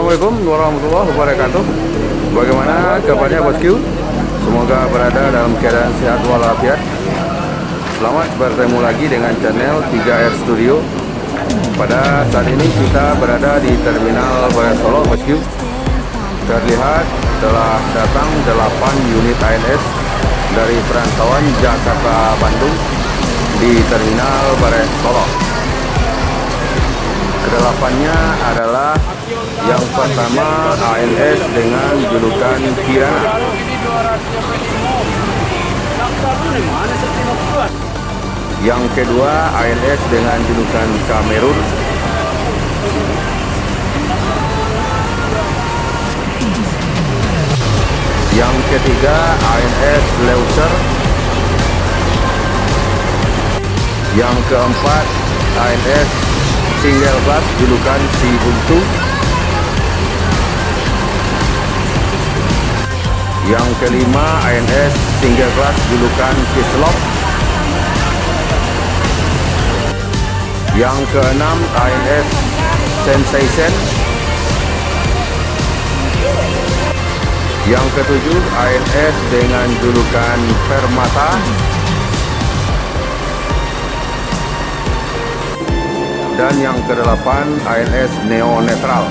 Assalamualaikum warahmatullahi wabarakatuh. Bagaimana kabarnya bosku? Semoga berada dalam keadaan sehat walafiat. Selamat bertemu lagi dengan channel 3R Studio. Pada saat ini kita berada di Terminal Barea Solo bosku. Terlihat telah datang 8 unit ANS dari perantauan Jakarta Bandung di Terminal Barea Solo. Kedelapannya adalah yang pertama ANS dengan julukan Kirana, yang kedua ANS dengan julukan Kamerun, yang ketiga ANS Leuser, yang keempat ANS Single Class julukan Si Buntu, yang kelima ANS Single Class julukan Kislop, yang keenam ANS Sensation, yang ketujuh ANS dengan julukan Permata, dan yang kedelapan ANS Neo Netral.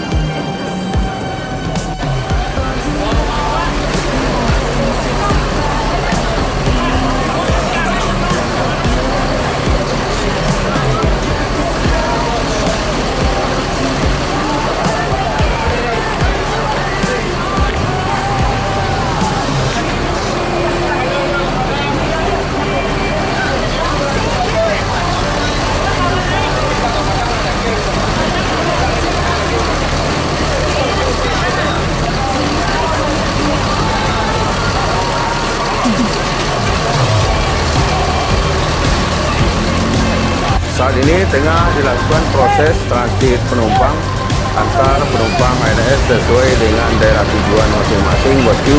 Saat ini tengah dilakukan proses transit penumpang antar penumpang ANS sesuai dengan daerah tujuan masing-masing bosku.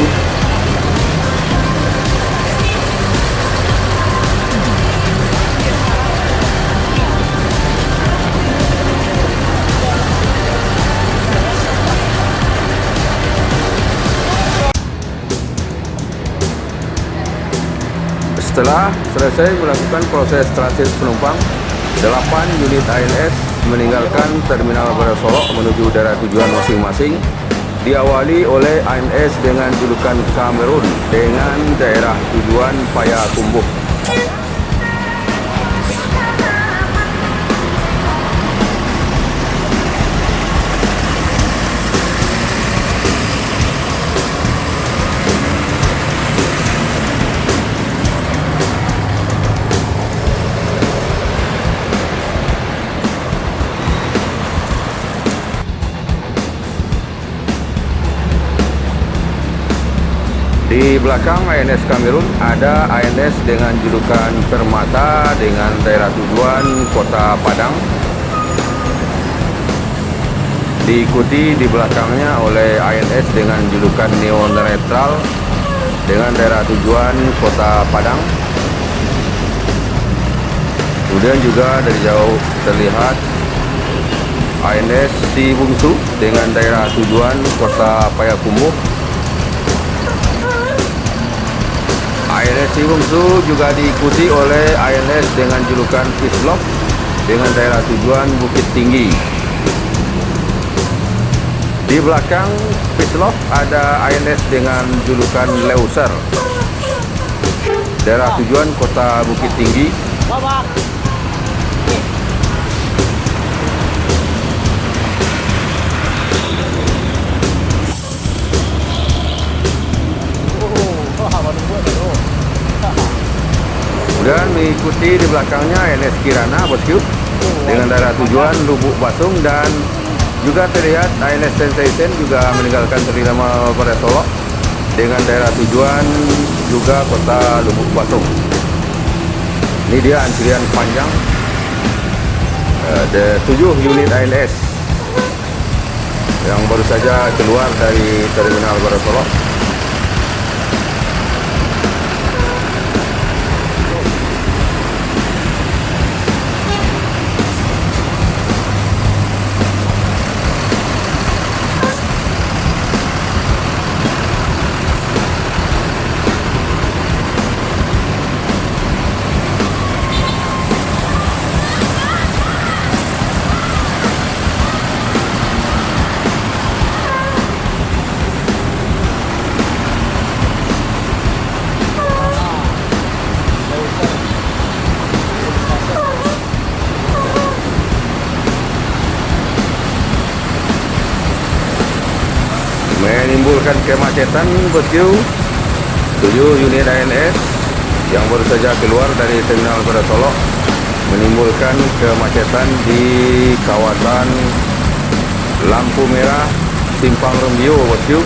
Setelah selesai melakukan proses transit penumpang, 8 unit ANS meninggalkan Terminal Barea Solo menuju daerah tujuan masing-masing, diawali oleh ANS dengan julukan Kamerun dengan daerah tujuan Payakumbuh. Di belakang ANS Kamerun ada ANS dengan julukan Permata dengan daerah tujuan Kota Padang. Diikuti di belakangnya oleh ANS dengan julukan Neo Netral dengan daerah tujuan Kota Padang. Kemudian juga dari jauh terlihat ANS Si Bungsu dengan daerah tujuan Kota Payakumbuh. ANS Si Bungsu juga diikuti oleh ANS dengan julukan Kislop dengan daerah tujuan Bukit Tinggi. Di belakang Kislop ada ANS dengan julukan Leuser, daerah tujuan Kota Bukit Tinggi. Dan mengikuti di belakangnya ANS Kirana bosku dengan daerah tujuan Lubuk Basung, dan juga terlihat ANS Sensation juga meninggalkan Terminal Barea Solo dengan daerah tujuan juga Kota Lubuk Basung. Ini dia antrian panjang, ada 7 unit ANS yang baru saja keluar dari Terminal Barea Solo. menimbulkan kemacetan bosku. 7 unit ANS yang baru saja keluar dari terminal Kota Solok menimbulkan kemacetan di kawasan lampu merah Simpang Rembio bosku.